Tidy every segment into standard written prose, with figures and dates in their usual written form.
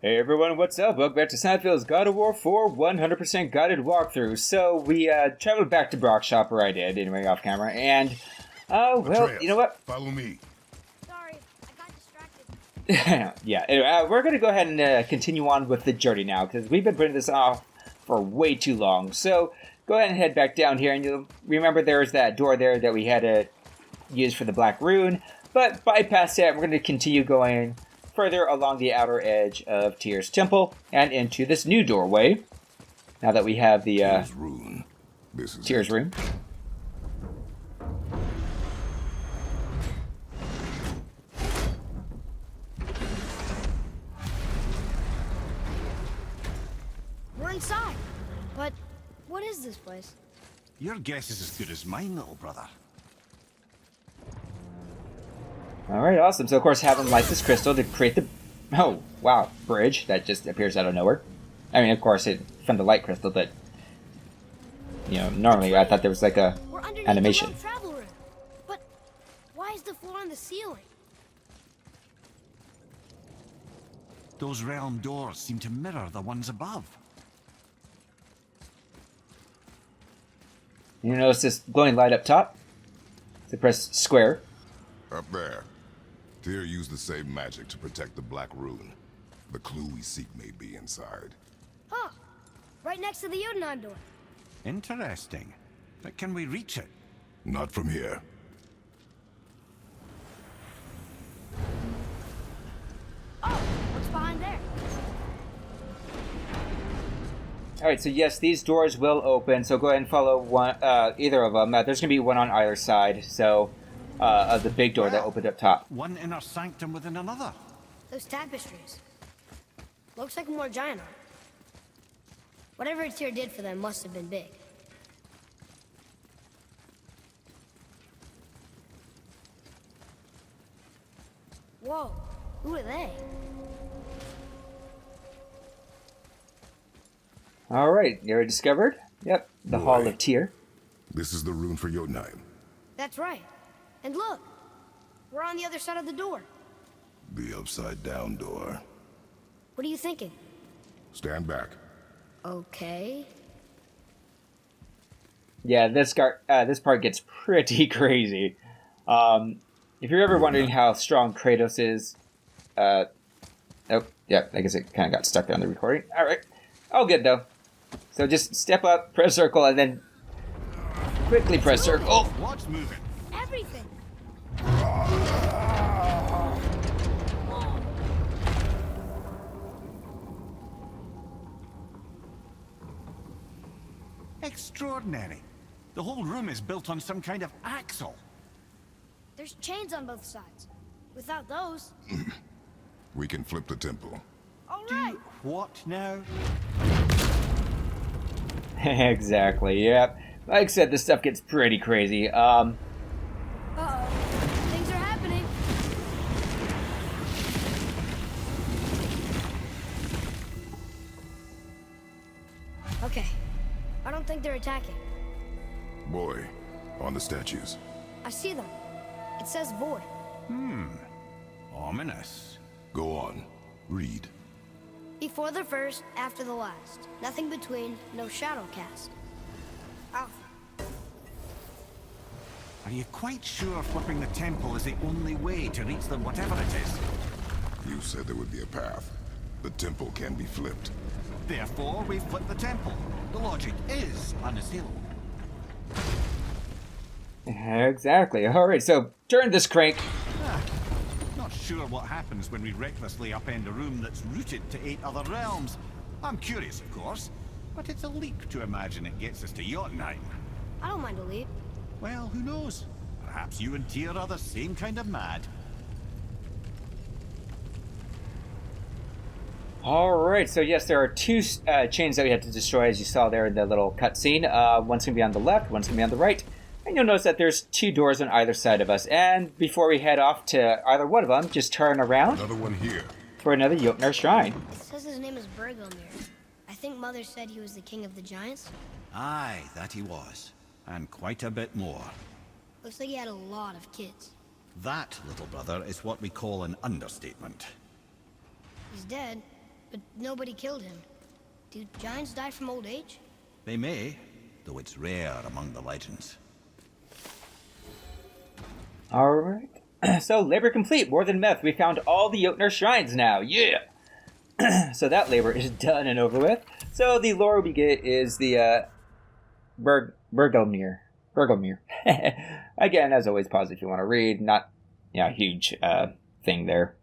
Hey everyone, what's up? Welcome back to Seinfeld's God of War 4 100% guided walkthrough. So we traveled back to Brock's shop, or I did, anyway, off camera, and, well, Atreus, you know what? Follow me. Sorry, I got distracted. Yeah, anyway, we're going to go ahead and continue on with the journey now, because we've been putting this off for way too long. So go ahead and head back down here, and you'll remember there's that door there that we had to use for the Black Rune, but bypass that, we're going to continue going further along the outer edge of Tyr's temple and into this new doorway. Now that we have the Tyr's rune. This is Tyr's rune. We're inside. But what is this place? Your guess is as good as mine, little brother. Alright, awesome. So of course having light this crystal to create the bridge that just appears out of nowhere. I mean, of course it from the light crystal, but you know, normally I thought there was like a We're underneath animation. the travel room. But why is the floor on the ceiling? Those realm doors seem to mirror the ones above. You notice this glowing light up top? So press square. up there. Tyr used the same magic to protect the Black Rune. The clue we seek may be inside. Huh. Right next to the Jotunheim door. Interesting. But can we reach it? Not from here. Oh, what's behind there? Alright, so yes, these doors will open, so go ahead and follow one, either of them. There's going to be one on either side, so, of the big door that opened up top. One inner sanctum within another. Those tapestries. Looks like more giant art. Whatever Tyr did for them must have been big. Whoa, who are they? Alright, you already discovered? Yep, the Boy. Hall of Tyr. This is the rune for Jotunheim. That's right. And look, we're on the other side of the door. The upside-down door. What are you thinking? Stand back. Okay. Yeah, this part gets pretty crazy. If you're ever wondering how strong Kratos is, oh, yeah, I guess it kind of got stuck on the recording. Alright, all good though. So just step up, press circle, and then quickly press circle. What's moving? Everything. Extraordinary. The whole room is built on some kind of axle. There's chains on both sides. Without those... We can flip the temple. All right. What now? Exactly, yep. Like I said, this stuff gets pretty crazy. Uh-oh. Things are happening. Okay. I don't think they're attacking. Boy, on the statues. I see them. It says void. Ominous. Go on. Read. Before the first, after the last. Nothing between, no shadow cast. Alpha. Are you quite sure flipping the temple is the only way to reach them, whatever it is? You said there would be a path. The temple can be flipped. Therefore, we flip the temple. The logic is unassailable. Exactly. Alright, so turn this crank. Not sure what happens when we recklessly upend a room that's rooted to 8 other realms. I'm curious, of course, but it's a leap to imagine it gets us to Jotunheim. I don't mind a leap. Well, who knows? Perhaps you and Tyr are the same kind of mad. Alright, so yes, there are two chains that we have to destroy, as you saw there in the little cutscene. One's going to be on the left, one's going to be on the right. And you'll notice that there's 2 doors on either side of us. And before we head off to either one of them, just turn around Another one here. for another Jotnar shrine. It says his name is Bergelmir. I think Mother said he was the king of the giants. Aye, that he was. And quite a bit more. Looks like he had a lot of kids. That, little brother, is what we call an understatement. He's dead, but nobody killed him. Do giants die from old age? They may, though it's rare among the legends. Alright. So, labor complete. More than meth. We found all the Jotnar shrines now. Yeah! So that labor is done and over with. So the lore we get is the Bergelmir. Bergelmir. Again, as always, pause if you want to read. Not a huge thing there.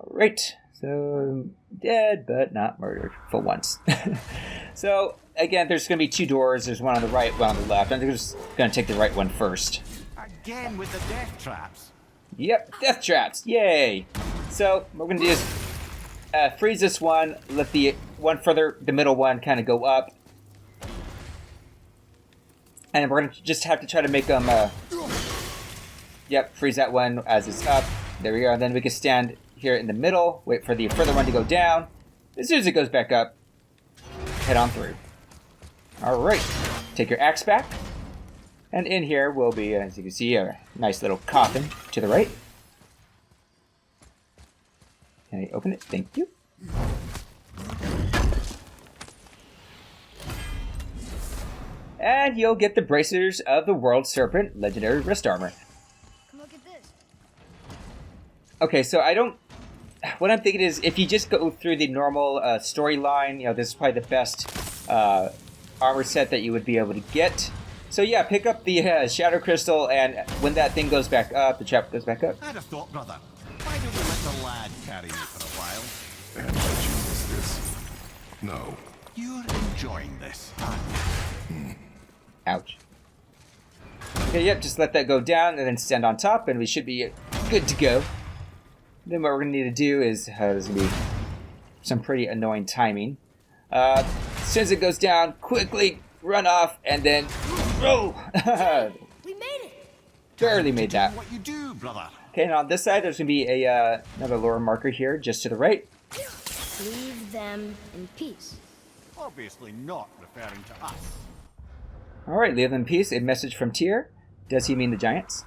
Right. So, dead, but not murdered for once. So, again, there's going to be two doors. There's one on the right, one on the left. I'm just going to take the right one first. Again with the death traps. Yep, death traps. Yay. So, what we're going to do is freeze this one, let the one further, the middle one, kind of go up. And we're going to just have to try to make them, freeze that one as it's up. There we go. And then we can stand here in the middle, wait for the further one to go down. As soon as it goes back up, head on through. Alright, take your axe back. And in here will be, as you can see, a nice little coffin to the right. Can I open it? Thank you. And you'll get the Bracers of the World Serpent Legendary Wrist Armor. Come look at this. Okay, so what I'm thinking is, if you just go through the normal storyline, this is probably the best armor set that you would be able to get. So yeah, pick up the Shadow Crystal, and when that thing goes back up, the trap goes back up. I'd have thought, brother. Why don't we let the lad carry you for a while? And what is this? No. You're enjoying this. Ouch. Okay, yep, just let that go down, and then stand on top, and we should be good to go. Then what we're going to need to do is, there's going to be some pretty annoying timing. As soon as it goes down, quickly run off, and then roll! We made it! Barely made that. What you do, brother? Okay, and on this side, there's going to be another lore marker here, just to the right. Leave them in peace. Obviously not referring to us. Alright, leave them in peace. A message from Tyr. Does he mean the giants?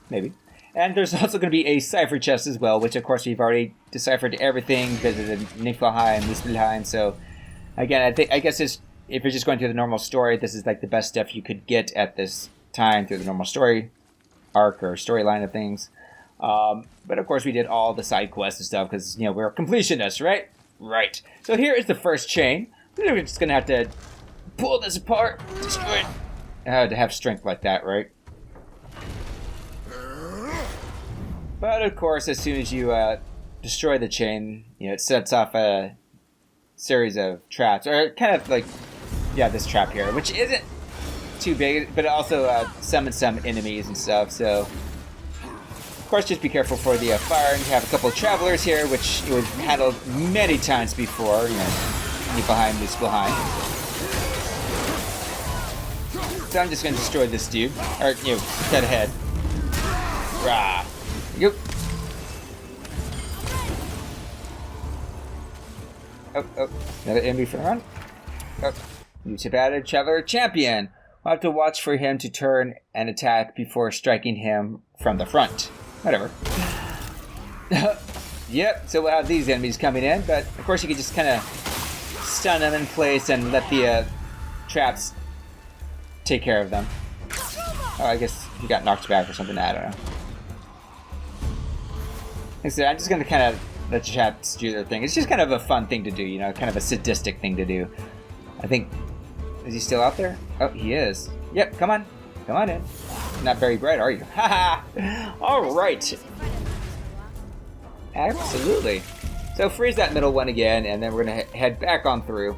Maybe. And there's also going to be a Cipher chest as well, which of course we've already deciphered everything, visited Niflheim, Muspelheim, so again, I guess if you're just going through the normal story, this is like the best stuff you could get at this time through the normal story arc or storyline of things. But of course we did all the side quests and stuff because, we're completionists, right? Right. So here is the first chain. We're just going to have to pull this apart, destroy it. To have strength like that, right? But of course, as soon as you destroy the chain, it sets off a series of traps, or kind of like, this trap here, which isn't too big, but it also summons some enemies and stuff. So, of course, just be careful for the fire. And you have a couple of travelers here, which you have handled many times before. Niflheim, Muspelheim. So I'm just going to destroy this dude, or cut ahead. Rah. Yep. Oh, another enemy for the run. Oh, new tip added, Traveler Champion. We'll have to watch for him to turn and attack before striking him from the front. Whatever. Yep, so we'll have these enemies coming in, but of course you can just kind of stun them in place and let the traps take care of them. Oh, I guess he got knocked back or something, I don't know. Like I said, I'm just going to kind of let the chaps do their thing. It's just kind of a fun thing to do, kind of a sadistic thing to do. I think, is he still out there? Oh, he is. Yep, come on. Come on in. Not very bright, are you? Haha! Alright. Absolutely. So freeze that middle one again, and then we're going to head back on through.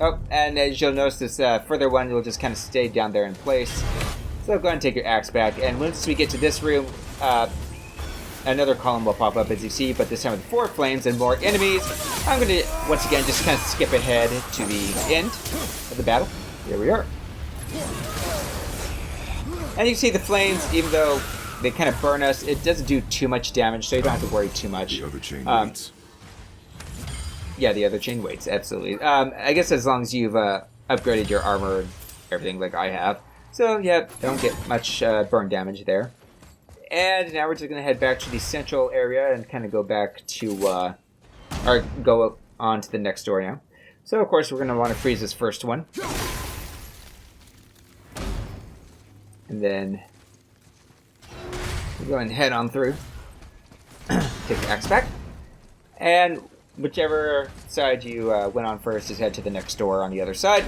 Oh, and as you'll notice, this further one will just kind of stay down there in place. So go ahead and take your axe back, and once we get to this room, another column will pop up as you see, but this time with 4 flames and more enemies. I'm going to, once again, just kind of skip ahead to the end of the battle. Here we are. And you can see the flames, even though they kind of burn us, it doesn't do too much damage, so you don't have to worry too much. The other chain waits. Yeah, the other chain waits, absolutely. I guess as long as you've upgraded your armor and everything like I have. So, yeah, don't get much burn damage there. and now we're just going to head back to the central area and kind of go back to, or go on to the next door now. So, of course, we're going to want to freeze this first one. And then we'll go and head on through. Take the axe back. And whichever side you went on first, just head to the next door on the other side.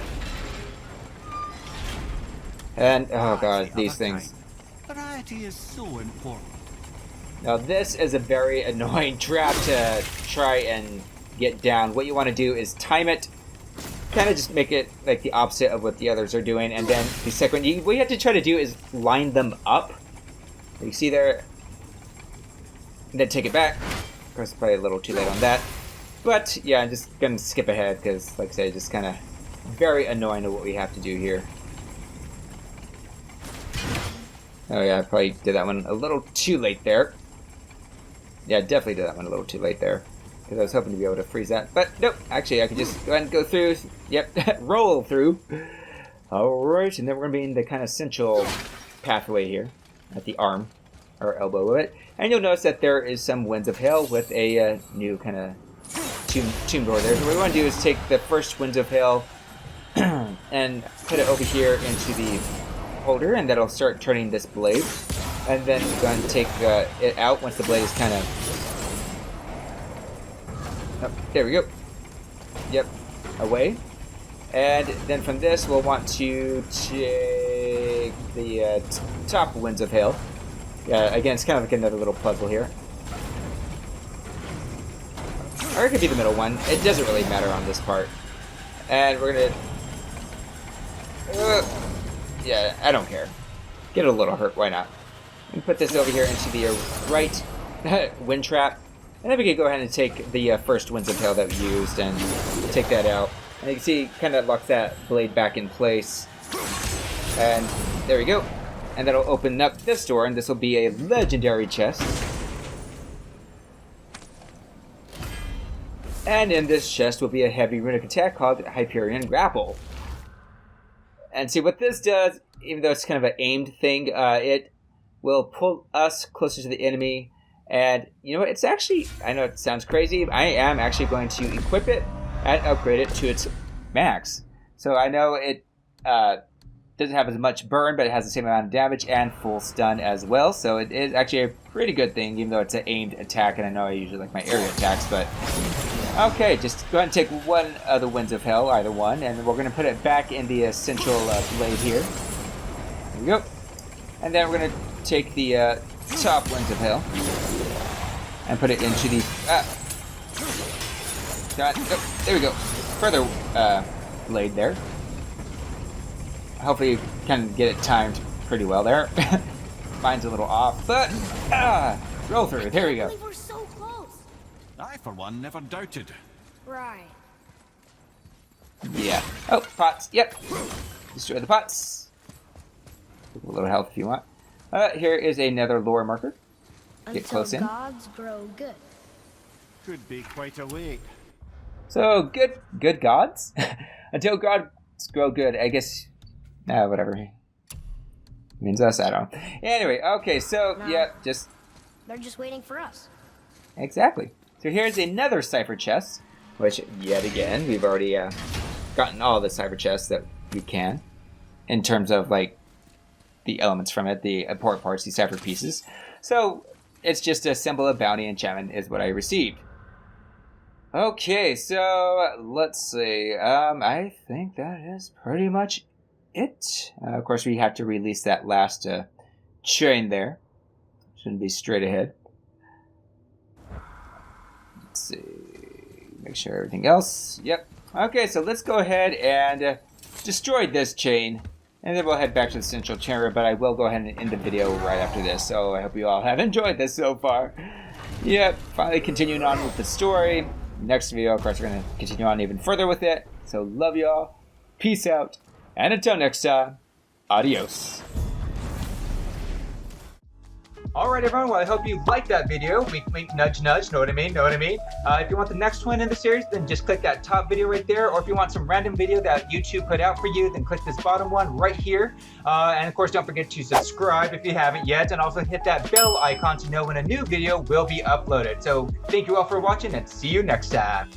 And, oh god, these things. Variety is so important. Now this is a very annoying trap to try and get down. What you want to do is time it, kind of just make it like the opposite of what the others are doing, and then the second one, what you have to try to do is line them up. You see there, and then take it back. Of course, probably a little too late on that. But yeah, I'm just going to skip ahead because, like I said, it's just kind of very annoying to what we have to do here. Oh yeah, I probably did that one a little too late there. Yeah, definitely did that one a little too late there. Because I was hoping to be able to freeze that. But nope, actually I could just go ahead and go through. Yep, roll through. Alright, and then we're going to be in the kind of central pathway here. At the arm, or elbow of it. And you'll notice that there is some Winds of Hail with a new kind of tomb door there. So what we want to do is take the first Winds of Hail and put it over here into the holder, and that'll start turning this blade. And then we're going to take it out once the blade is kind of... Oh, there we go. Yep, away. And then from this, we'll want to take the top Winds of Hail. Yeah, again, it's kind of like another little puzzle here. Or it could be the middle one. It doesn't really matter on this part. And we're going to... yeah, I don't care. Get a little hurt, why not? And put this over here into the right wind trap. And then we can go ahead and take the first Winds of Hail that we used and take that out. And you can see, kind of lock that blade back in place. And there we go. And that'll open up this door, and this will be a legendary chest. And in this chest will be a heavy runic attack called Hyperion Grapple. And see what this does, even though it's kind of an aimed thing, it will pull us closer to the enemy. And you know what, it's actually, I know it sounds crazy, I am actually going to equip it and upgrade it to its max. So I know it doesn't have as much burn, but it has the same amount of damage and full stun as well. So it is actually a pretty good thing, even though it's an aimed attack, and I know I usually like my area attacks, but... Okay, just go ahead and take one of the Winds of Hell, either one, and we're going to put it back in the central blade here. There we go. And then we're going to take the top Winds of Hell and put it into the... oh, there we go. Further blade there. Hopefully you can get it timed pretty well there. Mine's a little off, but roll through. There we go. We're so close. I, for one, never doubted. Right. Yeah. Oh, pots. Yep. Destroy the pots. Take a little health if you want. Here is another lore marker. Get close in. Gods grow good. Could be quite a wait. So good gods. Until gods grow good. I guess. Whatever. Means us. I don't know. Anyway. Okay. So No. yeah, just. They're just waiting for us. Exactly. So here's another Cipher chest, which, yet again, we've already gotten all the Cipher chests that we can, in terms of, like, the elements from it, the important parts, the Cipher pieces. So it's just a symbol of bounty enchantment is what I received. Okay, so let's see. I think that is pretty much it. Of course, we have to release that last chain there. Shouldn't be straight ahead. Let's see. Make sure everything else. Yep. Okay, so let's go ahead and destroy this chain. And then we'll head back to the central chamber, but I will go ahead and end the video right after this. So I hope you all have enjoyed this so far. Yep, finally continuing on with the story. Next video, of course, we're going to continue on even further with it. So love y'all. Peace out. And until next time, adios. Alright everyone, well I hope you liked that video. Wink wink, nudge nudge, know what I mean, know what I mean. If you want the next one in the series, then just click that top video right there, or if you want some random video that YouTube put out for you, then click this bottom one right here. And of course don't forget to subscribe if you haven't yet, and also hit that bell icon to know when a new video will be uploaded. So thank you all for watching, and see you next time.